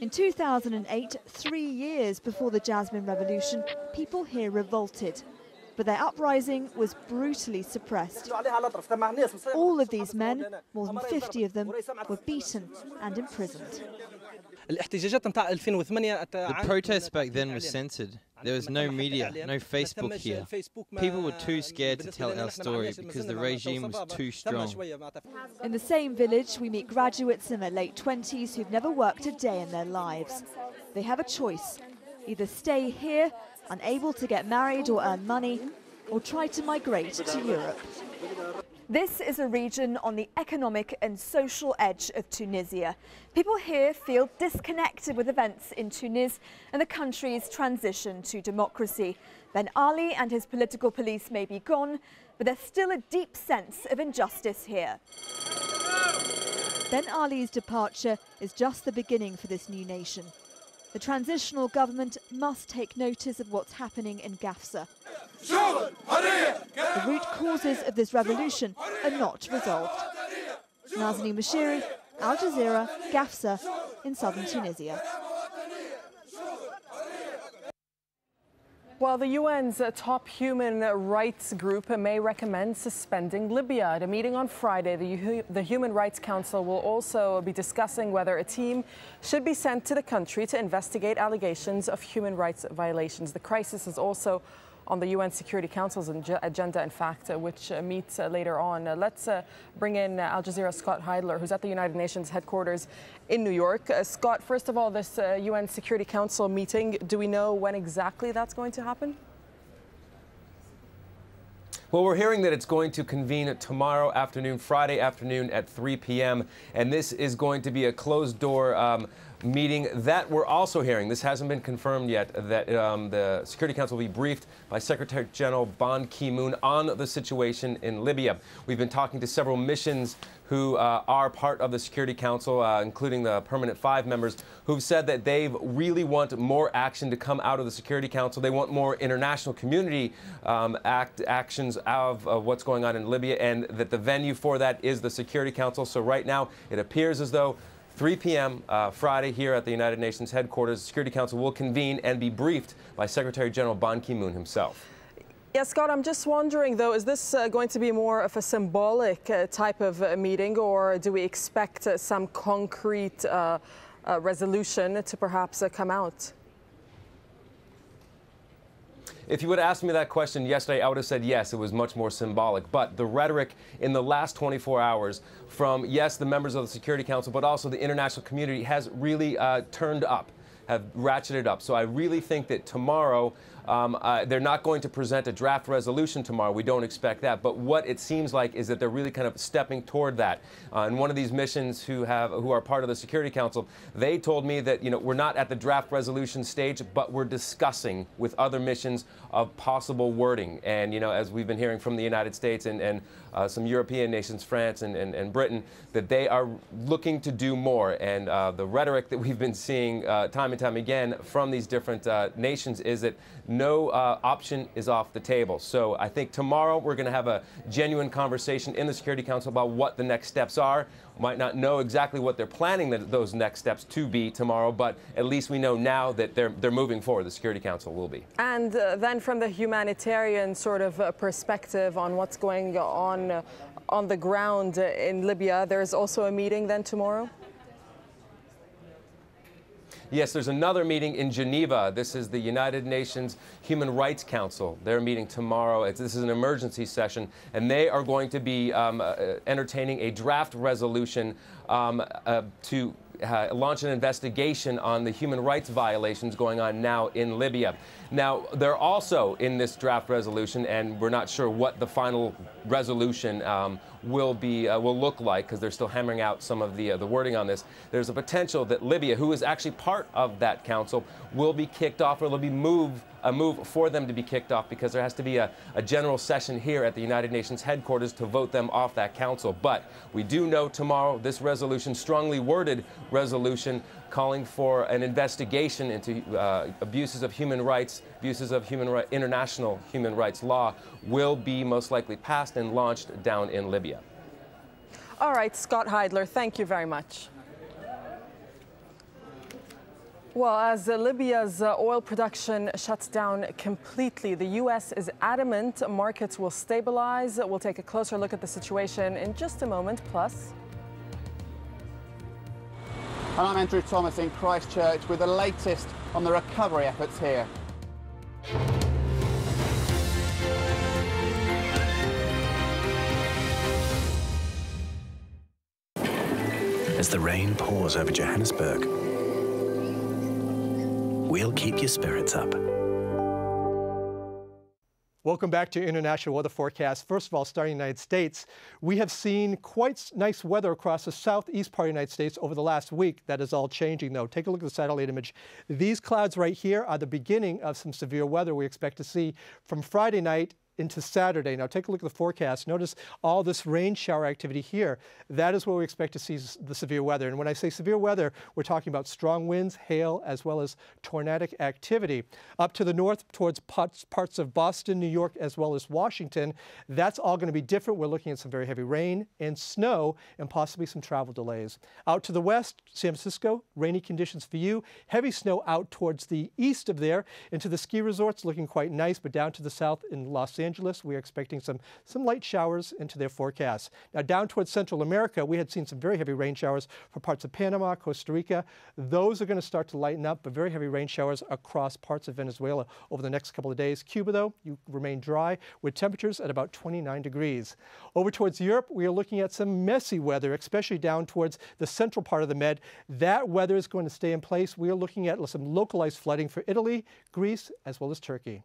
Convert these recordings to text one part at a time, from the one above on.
In 2008, 3 years before the Jasmine Revolution, people here revolted. But their uprising was brutally suppressed. All of these men, more than 50 of them, were beaten and imprisoned. The protests back then were censored. There was no media, no Facebook here. People were too scared to tell our story because the regime was too strong. In the same village, we meet graduates in their late 20s who've never worked a day in their lives. They have a choice: either stay here, unable to get married or earn money, or try to migrate to Europe. This is a region on the economic and social edge of Tunisia. People here feel disconnected with events in Tunis and the country's transition to democracy. Ben Ali and his political police may be gone, but there's still a deep sense of injustice here. Ben Ali's departure is just the beginning for this new nation. The transitional government must take notice of what's happening in Gafsa. The root causes of this revolution are not resolved. Nazanin Moshiri, Al Jazeera, Gafsa, in southern Tunisia. Well, the UN's top human rights group may recommend suspending Libya. At a meeting on Friday, the Human Rights Council will also be discussing whether a team should be sent to the country to investigate allegations of human rights violations. The crisis is also on the UN Security Council's agenda, in fact, which meets later on. Let's bring in Al Jazeera's Scott Heidler, who's at the United Nations headquarters in New York. Scott, first of all, this UN Security Council meeting, do we know when exactly that's going to happen? Well, we're hearing that it's going to convene tomorrow afternoon, Friday afternoon at 3 p.m. And this is going to be a closed-door meeting that we're also hearing. This hasn't been confirmed yet, that the Security Council will be briefed by Secretary General Ban Ki-moon on the situation in Libya. We've been talking to several missions who are part of the Security Council, including the permanent 5 members, who've said that they really want more action to come out of the Security Council. They want more international community actions of what's going on in Libya, and that the venue for that is the Security Council. So right now, it appears as though 3 p.m. Friday here at the United Nations headquarters, the Security Council will convene and be briefed by Secretary General Ban Ki-moon himself. Yes, Scott, I'm just wondering, though, is this going to be more of a symbolic type of meeting, or do we expect some concrete resolution to perhaps come out? If you would have asked me that question yesterday, I would have said yes, it was much more symbolic. But the rhetoric in the last 24 hours from, yes, the members of the Security Council, but also the international community has really turned up, have ratcheted up. So I really think that tomorrow, they're not going to present a draft resolution tomorrow. We don't expect that. But what it seems like is that they're really kind of stepping toward that. And one of these missions who are part of the Security Council, they told me that, we're not at the draft resolution stage, but we're discussing with other missions of possible wording. And, as we've been hearing from the United States and some European nations, France and Britain, that they are looking to do more. And the rhetoric that we've been seeing time and time again from these different nations is that no option is off the table. So I think tomorrow we're going to have a genuine conversation in the Security Council about what the next steps are. We might not know exactly what they're planning those next steps to be tomorrow, but at least we know now that they're moving forward. The Security Council will be. And then from the humanitarian sort of perspective on what's going on the ground in Libya, there's also a meeting then tomorrow? Yes, there's another meeting in Geneva. This is the United Nations Human Rights Council. They're meeting tomorrow. This is an emergency session, and they are going to be entertaining a draft resolution to launch an investigation on the human rights violations going on now in Libya. Now, they're also in this draft resolution, and we're not sure what the final resolution will look like, because they're still hammering out some of the wording on this. There's a potential that Libya, who is actually part of that council, will be kicked off, or there'll be a move for them to be kicked off, because there has to be a general session here at the United Nations headquarters to vote them off that council. But we do know tomorrow this resolution, strongly worded resolution, calling for an investigation into abuses of human rights, international human rights law, will be most likely passed and launched down in Libya. All right, Scott Heidler, thank you very much. Well, as Libya's oil production shuts down completely, the U.S. is adamant markets will stabilize. We'll take a closer look at the situation in just a moment. Plus, and I'm Andrew Thomas in Christchurch with the latest on the recovery efforts here. As the rain pours over Johannesburg, we'll keep your spirits up. Welcome back to International Weather Forecast. First of all, starting in the United States, we have seen quite nice weather across the southeast part of the United States over the last week. That is all changing, though. Take a look at the satellite image. These clouds right here are the beginning of some severe weather we expect to see from Friday night into Saturday. Now take a look at the forecast. Notice all this rain shower activity here. That is where we expect to see the severe weather. And when I say severe weather, we're talking about strong winds, hail, as well as tornadic activity. Up to the north towards parts of Boston, New York, as well as Washington, that's all going to be different. We're looking at some very heavy rain and snow and possibly some travel delays. Out to the west, San Francisco, rainy conditions for you. Heavy snow out towards the east of there. Into the ski resorts, looking quite nice, but down to the south in Los Angeles, we are expecting some light showers into their forecasts. Now down towards Central America, we had seen some very heavy rain showers for parts of Panama, Costa Rica. Those are going to start to lighten up, but very heavy rain showers across parts of Venezuela over the next couple of days. Cuba, though, you remain dry with temperatures at about 29 degrees. Over towards Europe, we are looking at some messy weather, especially down towards the central part of the Med. That weather is going to stay in place. We are looking at some localized flooding for Italy, Greece, as well as Turkey.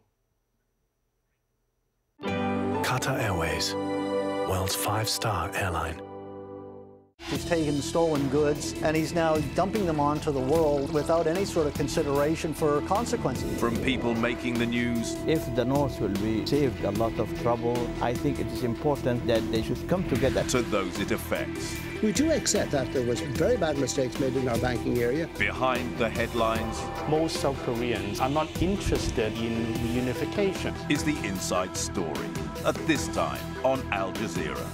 Qatar Airways, world's 5-star airline. He's taken stolen goods and he's now dumping them onto the world without any sort of consideration for consequences. From people making the news. If the North will be saved a lot of trouble, I think it is important that they should come together. To those it affects. We do accept that there was very bad mistakes made in our banking area. Behind the headlines. Most South Koreans are not interested in reunification. Is the inside story. At this time on Al Jazeera.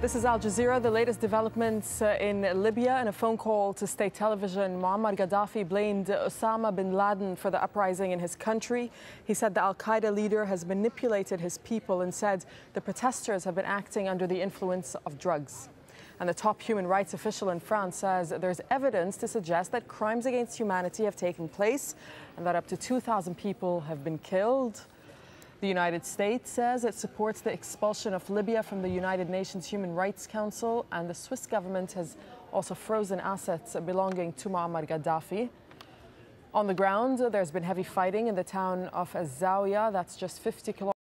This is Al Jazeera. The latest developments in Libya. In a phone call to state television, Muammar Gaddafi blamed Osama bin Laden for the uprising in his country. He said the al-Qaeda leader has manipulated his people and said the protesters have been acting under the influence of drugs. And the top human rights official in France says there's evidence to suggest that crimes against humanity have taken place and that up to 2,000 people have been killed. The United States says it supports the expulsion of Libya from the United Nations Human Rights Council, and the Swiss government has also frozen assets belonging to Muammar Gaddafi. On the ground, there's been heavy fighting in the town of Zawiya, that's just 50 kilometers